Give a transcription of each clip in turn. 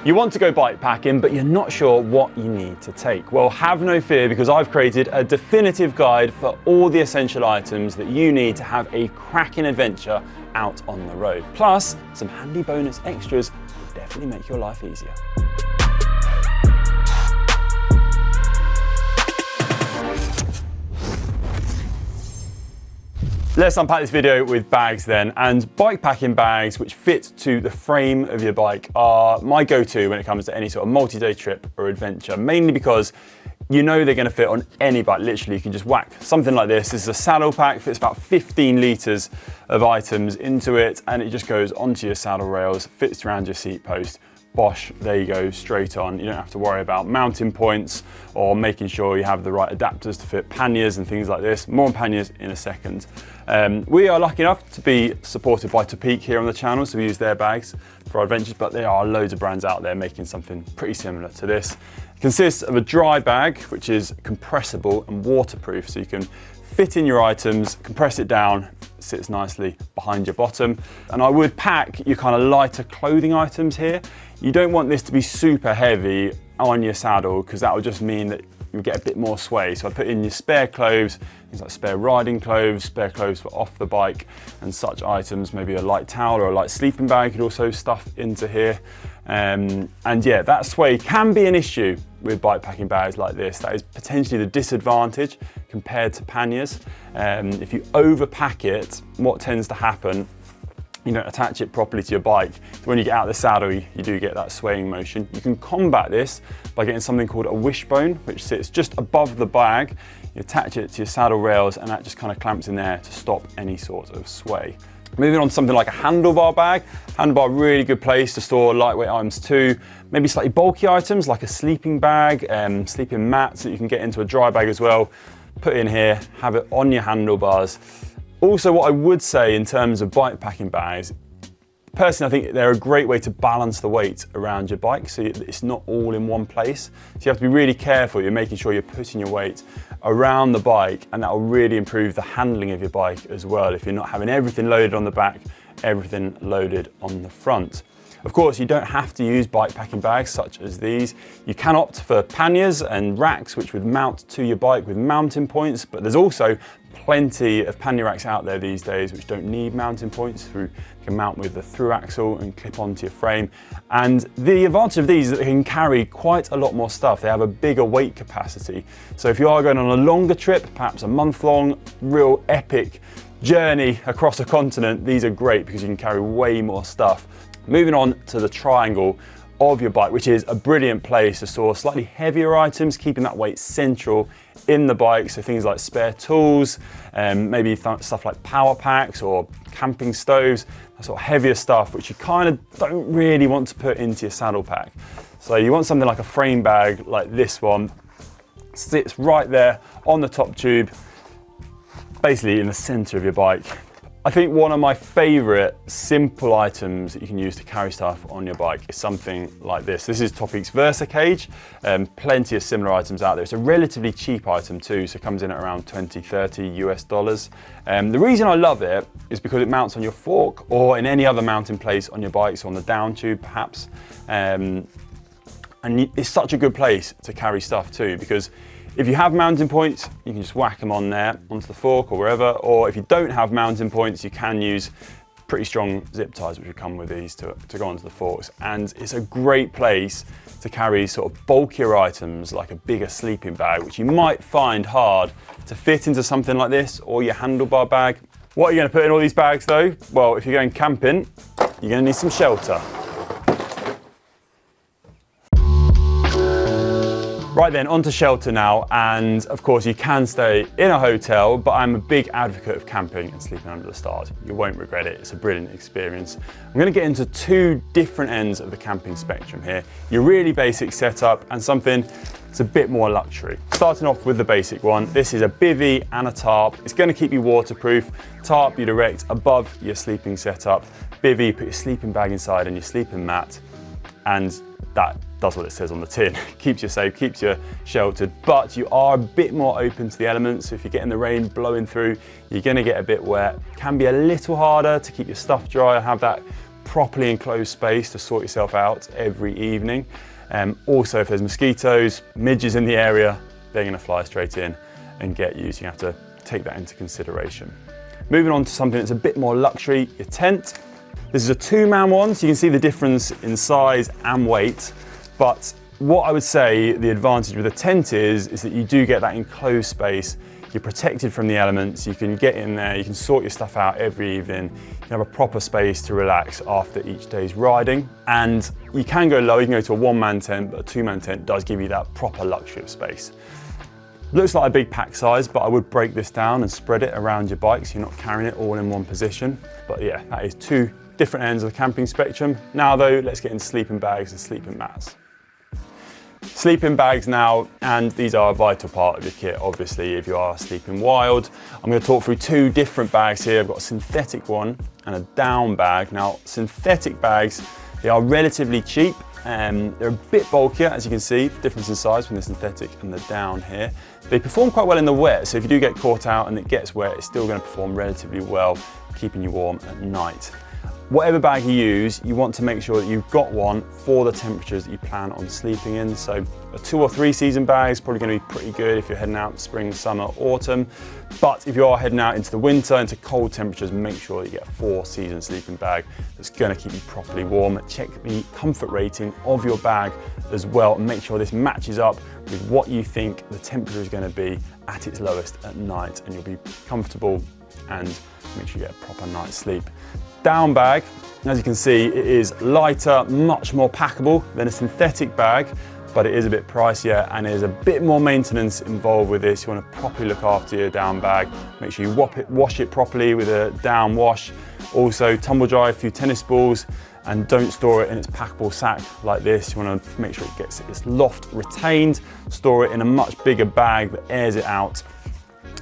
You want to go bike packing, but you're not sure what you need to take. Well, have no fear, because I've created a definitive guide for all the essential items that you need to have a cracking adventure out on the road. Plus, some handy bonus extras will definitely make your life easier. Let's unpack this video with bags then, and bikepacking bags which fit to the frame of your bike are my go-to when it comes to any sort of multi-day trip or adventure, mainly because you know they're going to fit on any bike. Literally, you can just whack something like this. This is a saddle pack, fits about 15 litres of items into it, and it just goes onto your saddle rails, fits around your seat post. Bosh, there you go, straight on. You don't have to worry about mounting points or making sure you have the right adapters to fit panniers and things like this. More on panniers in a second. We are lucky enough to be supported by Topeak here on the channel, so we use their bags for our adventures, but there are loads of brands out there making something pretty similar to this. It consists of a dry bag, which is compressible and waterproof, so you can fit in your items, compress it down, sits nicely behind your bottom. And I would pack your kind of lighter clothing items here. You don't want this to be super heavy on your saddle, because that will just mean that you get a bit more sway. So I put in your spare clothes, things like spare riding clothes, spare clothes for off the bike and such items, maybe a light towel or a light sleeping bag you could also stuff into here. And yeah, that sway can be an issue with bikepacking bags like this. That is potentially the disadvantage compared to panniers. If you overpack it, what tends to happen, you don't attach it properly to your bike. When you get out of the saddle, you do get that swaying motion. You can combat this by getting something called a wishbone, which sits just above the bag. You attach it to your saddle rails, and that just kind of clamps in there to stop any sort of sway. Moving on to something like a handlebar bag. Handlebar, really good place to store lightweight items too. Maybe slightly bulky items like a sleeping bag, sleeping mats that you can get into a dry bag as well. Put in here, have it on your handlebars. Also, what I would say in terms of bikepacking bags, personally, I think they're a great way to balance the weight around your bike, so it's not all in one place. So you have to be really careful. You're making sure you're putting your weight around the bike, and that will really improve the handling of your bike as well, if you're not having everything loaded on the back, everything loaded on the front. Of course, you don't have to use bikepacking bags such as these. You can opt for panniers and racks which would mount to your bike with mounting points, but there's also plenty of pannier racks out there these days which don't need mounting points. You can mount with the through axle and clip onto your frame. And the advantage of these is that they can carry quite a lot more stuff. They have a bigger weight capacity. So if you are going on a longer trip, perhaps a month-long, real epic journey across a continent, these are great because you can carry way more stuff. Moving on to the triangle of your bike, which is a brilliant place to store slightly heavier items, keeping that weight central in the bike. So things like spare tools, maybe stuff like power packs or camping stoves, that sort of heavier stuff, which you kind of don't really want to put into your saddle pack. So you want something like a frame bag like this one, sits right there on the top tube, basically in the center of your bike. I think one of my favorite simple items that you can use to carry stuff on your bike is something like this. This is Topeak's Versa Cage. Plenty of similar items out there. It's a relatively cheap item too, so it comes in at around 20, 30 US dollars. The reason I love it is because it mounts on your fork or in any other mounting place on your bike, so on the down tube perhaps. And it's such a good place to carry stuff too, because if you have mounting points, you can just whack them on there, onto the fork or wherever. Or if you don't have mounting points, you can use pretty strong zip ties, which would come with these to go onto the forks. And it's a great place to carry sort of bulkier items like a bigger sleeping bag, which you might find hard to fit into something like this or your handlebar bag. What are you going to put in all these bags though? Well, if you're going camping, you're going to need some shelter. Right then, on to shelter now, and of course you can stay in a hotel, but I'm a big advocate of camping and sleeping under the stars. You won't regret it, it's a brilliant experience. I'm going to get into two different ends of the camping spectrum here. Your really basic setup and something that's a bit more luxury. Starting off with the basic one, this is a bivvy and a tarp. It's going to keep you waterproof. Tarp you direct above your sleeping setup. Bivvy, you put your sleeping bag inside and your sleeping mat, and that does what it says on the tin. Keeps you safe, keeps you sheltered, but you are a bit more open to the elements. So if you're getting the rain blowing through, you're gonna get a bit wet. Can be a little harder to keep your stuff dry and have that properly enclosed space to sort yourself out every evening. Also, if there's mosquitoes, midges in the area, they're going to fly straight in and get you, so you have to take that into consideration. Moving on to something that's a bit more luxury, your tent. This is a 2-man one, so you can see the difference in size and weight. But what I would say the advantage with a tent is that you do get that enclosed space. You're protected from the elements, you can get in there, you can sort your stuff out every evening, you can have a proper space to relax after each day's riding. And you can go low, you can go to a 1-man tent, but a 2-man tent does give you that proper luxury of space. Looks like a big pack size, but I would break this down and spread it around your bike so you're not carrying it all in one position. But yeah, that is 2 different ends of the camping spectrum. Now though, let's get into sleeping bags and sleeping mats. Sleeping bags now, and these are a vital part of your kit, obviously, if you are sleeping wild. I'm going to talk through 2 different bags here. I've got a synthetic one and a down bag. Now, synthetic bags, they are relatively cheap. They're a bit bulkier, as you can see, difference in size between the synthetic and the down here. They perform quite well in the wet, so if you do get caught out and it gets wet, it's still going to perform relatively well, keeping you warm at night. Whatever bag you use, you want to make sure that you've got one for the temperatures that you plan on sleeping in. So a 2 or 3 season bag is probably going to be pretty good if you're heading out spring, summer, autumn. But if you are heading out into the winter, into cold temperatures, make sure that you get a 4 season sleeping bag that's going to keep you properly warm. Check the comfort rating of your bag as well and make sure this matches up with what you think the temperature is going to be at its lowest at night, and you'll be comfortable and make sure you get a proper night's sleep. Down bag, as you can see, it is lighter, much more packable than a synthetic bag, but it is a bit pricier and there's a bit more maintenance involved with this. You want to properly look after your down bag. Make sure you wash it properly with a down wash. Also, tumble dry a few tennis balls, and don't store it in its packable sack like this. You want to make sure it gets its loft retained. Store it in a much bigger bag that airs it out,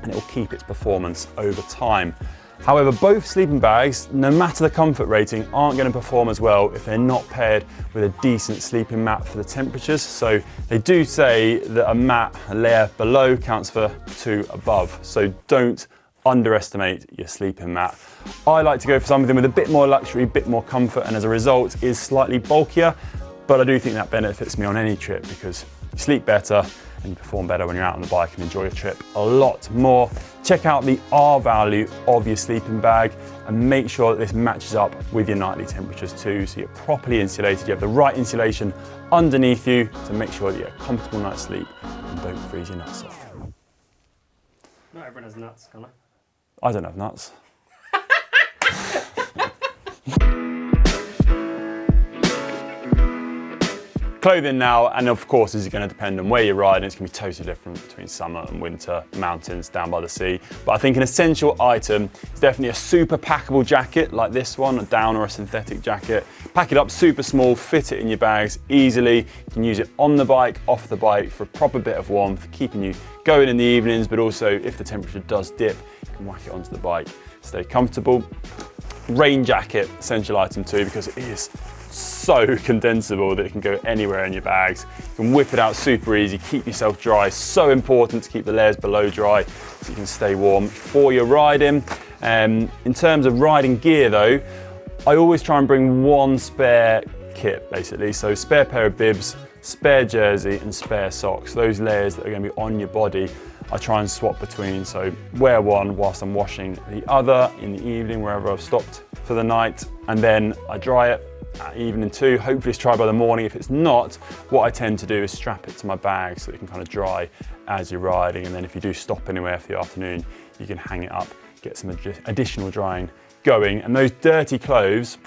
and it will keep its performance over time. However, both sleeping bags, no matter the comfort rating, aren't going to perform as well if they're not paired with a decent sleeping mat for the temperatures. So they do say that a mat, a layer below, counts for 2 above. So don't underestimate your sleeping mat. I like to go for something with a bit more luxury, a bit more comfort, and as a result is slightly bulkier, but I do think that benefits me on any trip because you sleep better and you perform better when you're out on the bike and enjoy your trip a lot more. Check out the R value of your sleeping bag and make sure that this matches up with your nightly temperatures too, so you're properly insulated, you have the right insulation underneath you to make sure that you get a comfortable night's sleep and don't freeze your nuts off. Not everyone has nuts, Conor. I don't have nuts. Clothing now, and of course this is going to depend on where you're riding. It's going to be totally different between summer and winter, mountains, down by the sea. But I think an essential item is definitely a super packable jacket like this one, a down or a synthetic jacket. Pack it up super small, fit it in your bags easily. You can use it on the bike, off the bike for a proper bit of warmth, keeping you going in the evenings, but also if the temperature does dip, you can whack it onto the bike, stay comfortable. Rain jacket, essential item too, because it is so condensable that it can go anywhere in your bags. You can whip it out super easy, keep yourself dry. So important to keep the layers below dry so you can stay warm for your riding. In terms of riding gear though, I always try and bring 1 spare kit basically. So spare pair of bibs, spare jersey and spare socks. Those layers that are going to be on your body, I try and swap between. So wear one whilst I'm washing the other in the evening wherever I've stopped for the night, and then I dry it at evening too. Hopefully it's dry by the morning. If it's not, what I tend to do is strap it to my bag so it can kind of dry as you're riding, and then if you do stop anywhere for the afternoon, you can hang it up, get some additional drying going. And those dirty clothes,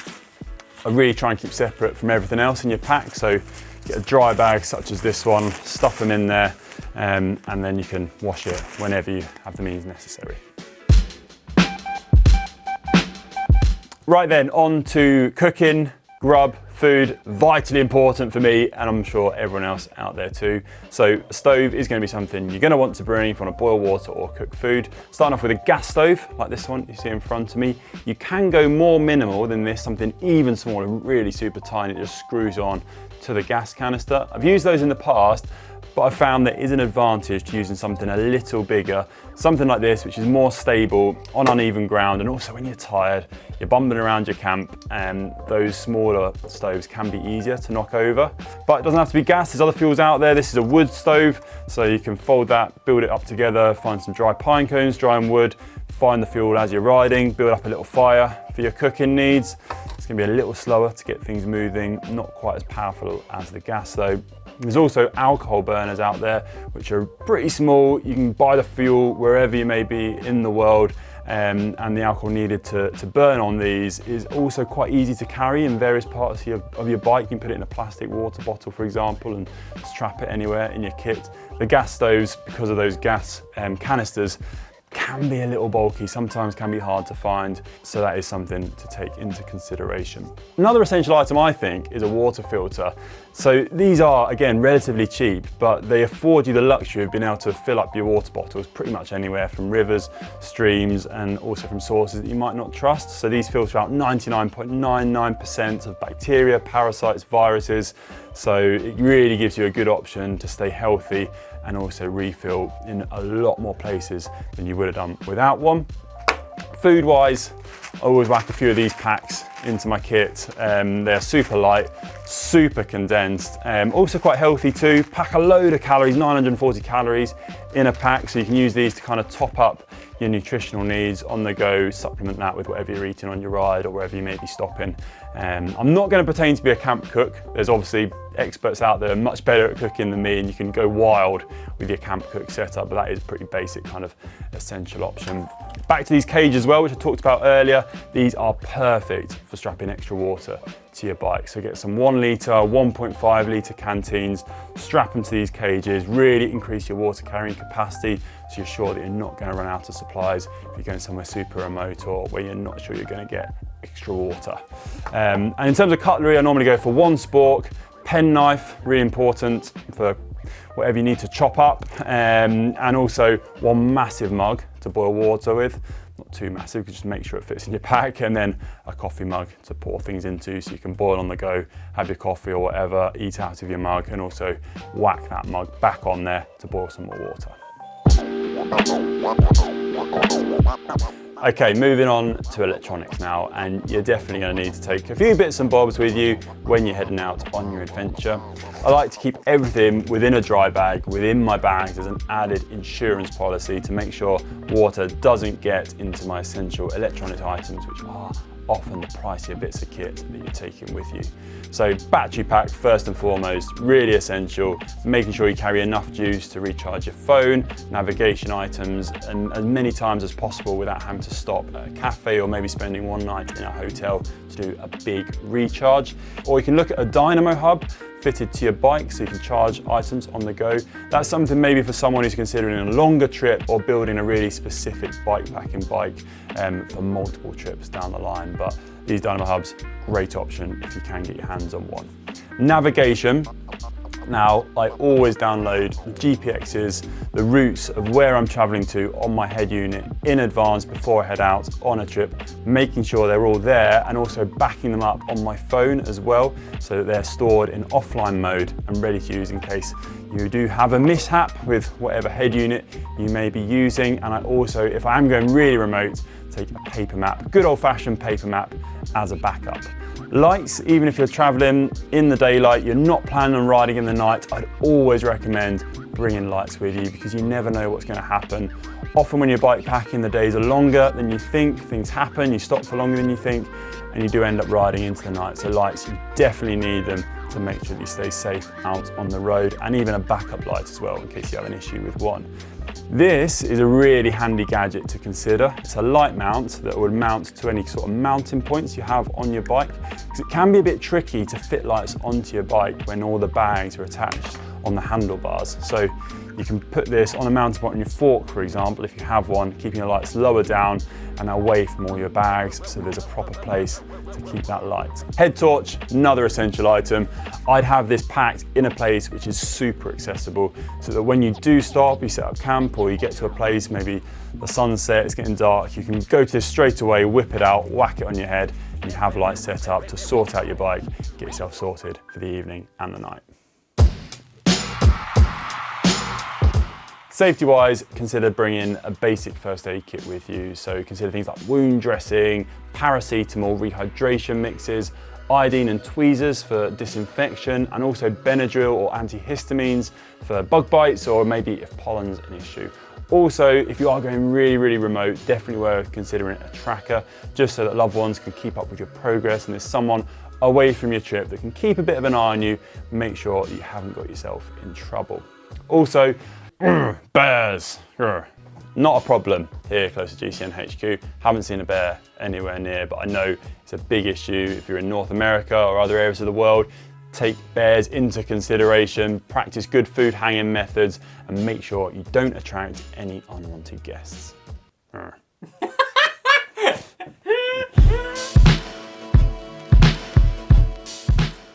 I really try and keep separate from everything else in your pack. So get a dry bag such as this one, stuff them in there, and then you can wash it whenever you have the means necessary. Right then, on to cooking, grub, food, vitally important for me, and I'm sure everyone else out there too. So a stove is going to be something you're going to want to bring if you want to boil water or cook food. Starting off with a gas stove, like this one you see in front of me. You can go more minimal than this, something even smaller, really super tiny, it just screws on to the gas canister. I've used those in the past, but I found there is an advantage to using something a little bigger, something like this, which is more stable on uneven ground, and also when you're tired, you're bumbling around your camp, and those smaller stoves can be easier to knock over. But it doesn't have to be gas, there's other fuels out there. This is a wood stove, so you can fold that, build it up together, find some dry pine cones, dry and wood, find the fuel as you're riding, build up a little fire for your cooking needs. It's going to be a little slower to get things moving, not quite as powerful as the gas though. There's also alcohol burners out there, which are pretty small. You can buy the fuel wherever you may be in the world, and the alcohol needed to burn on these is also quite easy to carry in various parts of your bike. You can put it in a plastic water bottle, for example, and strap it anywhere in your kit. The gas stoves, because of those gas canisters, can be a little bulky, sometimes can be hard to find, so that is something to take into consideration. Another essential item, I think, is a water filter. So these are, again, relatively cheap, but they afford you the luxury of being able to fill up your water bottles pretty much anywhere, from rivers, streams, and also from sources that you might not trust. So these filter out 99.99% of bacteria, parasites, viruses, so it really gives you a good option to stay healthy and also refill in a lot more places than you would have done without one. Food wise, I always whack a few of these packs into my kit. They're super light, super condensed, also quite healthy too. Pack a load of calories, 940 calories in a pack, so you can use these to kind of top up your nutritional needs on the go, supplement that with whatever you're eating on your ride or wherever you may be stopping. I'm not going to pretend to be a camp cook. There's obviously experts out there much better at cooking than me, and you can go wild with your camp cook setup, but that is a pretty basic kind of essential option. Back to these cages as well, which I talked about earlier. These are perfect for strapping extra water to your bike. So get some 1 litre, 1.5 litre canteens, strap them to these cages, really increase your water carrying capacity, so you're sure that you're not going to run out of supplies if you're going somewhere super remote or where you're not sure you're going to get extra water. And in terms of cutlery, I normally go for 1 spork, pen knife, really important for whatever you need to chop up, and also 1 massive mug to boil water with. Not too massive, just make sure it fits in your pack, and then a coffee mug to pour things into so you can boil on the go, have your coffee or whatever, eat out of your mug, and also whack that mug back on there to boil some more water. Okay, moving on to electronics now, and you're definitely going to need to take a few bits and bobs with you when you're heading out on your adventure. I like to keep everything within a dry bag, within my bags, as an added insurance policy to make sure water doesn't get into my essential electronic items, which are often the pricier bits of kit that you're taking with you. So battery pack first and foremost, really essential, making sure you carry enough juice to recharge your phone, navigation items, and as many times as possible without having to stop at a cafe or maybe spending 1 night in a hotel to do a big recharge. Or you can look at a dynamo hub fitted to your bike so you can charge items on the go. That's something maybe for someone who's considering a longer trip or building a really specific bikepacking bike for multiple trips down the line. But these dynamo hubs, great option if you can get your hands on one. Navigation. Now, I always download the GPXs, the routes of where I'm traveling to on my head unit in advance before I head out on a trip, making sure they're all there and also backing them up on my phone as well, so that they're stored in offline mode and ready to use in case you do have a mishap with whatever head unit you may be using. And I also, if I am going really remote, take a paper map, good old-fashioned paper map as a backup. Lights, even if you're traveling in the daylight, you're not planning on riding in the night, I'd always recommend bringing lights with you because you never know what's going to happen. Often when you're bike packing, the days are longer than you think, things happen, you stop for longer than you think, and you do end up riding into the night. So lights, you definitely need them to make sure that you stay safe out on the road, and even a backup light as well in case you have an issue with one. This is a really handy gadget to consider. It's a light mount that would mount to any sort of mounting points you have on your bike, because it can be a bit tricky to fit lights onto your bike when all the bags are attached on the handlebars. So you can put this on a mounting point on your fork, for example, if you have one, keeping your lights lower down and away from all your bags, so there's a proper place to keep that light. Head torch, another essential item. I'd have this packed in a place which is super accessible, so that when you do stop, you set up camp or you get to a place, maybe the sunset, it's getting dark, you can go to this straight away, whip it out, whack it on your head, and you have lights set up to sort out your bike, get yourself sorted for the evening and the night. Safety-wise, consider bringing a basic first aid kit with you. So consider things like wound dressing, paracetamol, rehydration mixes, iodine and tweezers for disinfection, and also Benadryl or antihistamines for bug bites or maybe if pollen's an issue. Also, if you are going really remote, definitely worth considering a tracker, just so that loved ones can keep up with your progress and there's someone away from your trip that can keep a bit of an eye on you, make sure that you haven't got yourself in trouble. Also, bears. Not a problem here close to GCN HQ. Haven't seen a bear anywhere near, but I know it's a big issue if you're in North America or other areas of the world. Take bears into consideration, practice good food hanging methods, and make sure you don't attract any unwanted guests.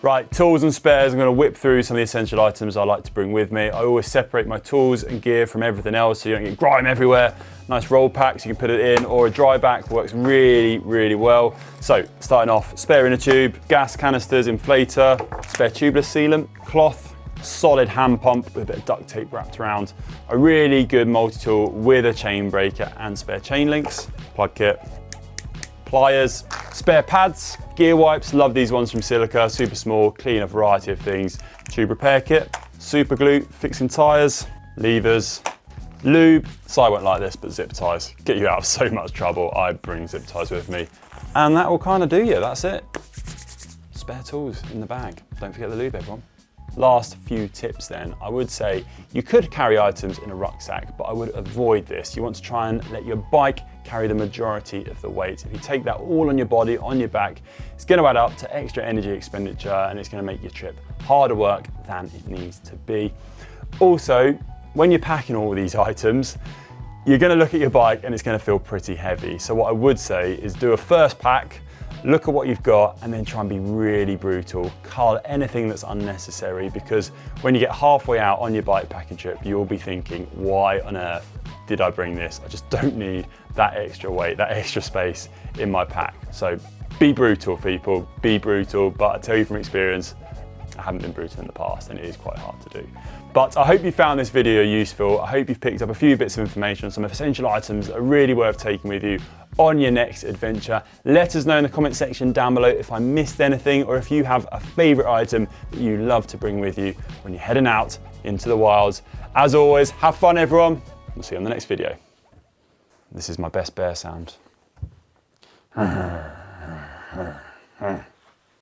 Right, tools and spares. I'm going to whip through some of the essential items I like to bring with me. I always separate my tools and gear from everything else so you don't get grime everywhere. Nice roll pack so you can put it in, or a dry back works really well. So starting off, spare inner tube, gas canisters, inflator, spare tubeless sealant, cloth, solid hand pump with a bit of duct tape wrapped around, a really good multi-tool with a chain breaker and spare chain links, plug kit, pliers, spare pads, gear wipes, love these ones from Silica, super small, clean a variety of things, tube repair kit, super glue, fixing tyres, levers, lube, so I won't like this, but zip ties, get you out of so much trouble. I bring zip ties with me. And that will kind of do you, that's it. Spare tools in the bag. Don't forget the lube, everyone. Last few tips then, I would say you could carry items in a rucksack, but I would avoid this. You want to try and let your bike carry the majority of the weight. If you take that all on your body, on your back, it's going to add up to extra energy expenditure and it's going to make your trip harder work than it needs to be. Also, when you're packing all these items, you're going to look at your bike and it's going to feel pretty heavy. So what I would say is do a first pack, look at what you've got, and then try and be really brutal. Cull anything that's unnecessary, because when you get halfway out on your bike packing trip, you'll be thinking, why on earth did I bring this? I just don't need that extra weight, that extra space in my pack. So be brutal, people, be brutal. But I tell you from experience, I haven't been brutal in the past and it is quite hard to do. But I hope you found this video useful. I hope you've picked up a few bits of information on some essential items that are really worth taking with you on your next adventure. Let us know in the comment section down below if I missed anything, or if you have a favorite item that you love to bring with you when you're heading out into the wilds. As always, have fun everyone. We'll see you on the next video. This is my best bear sound.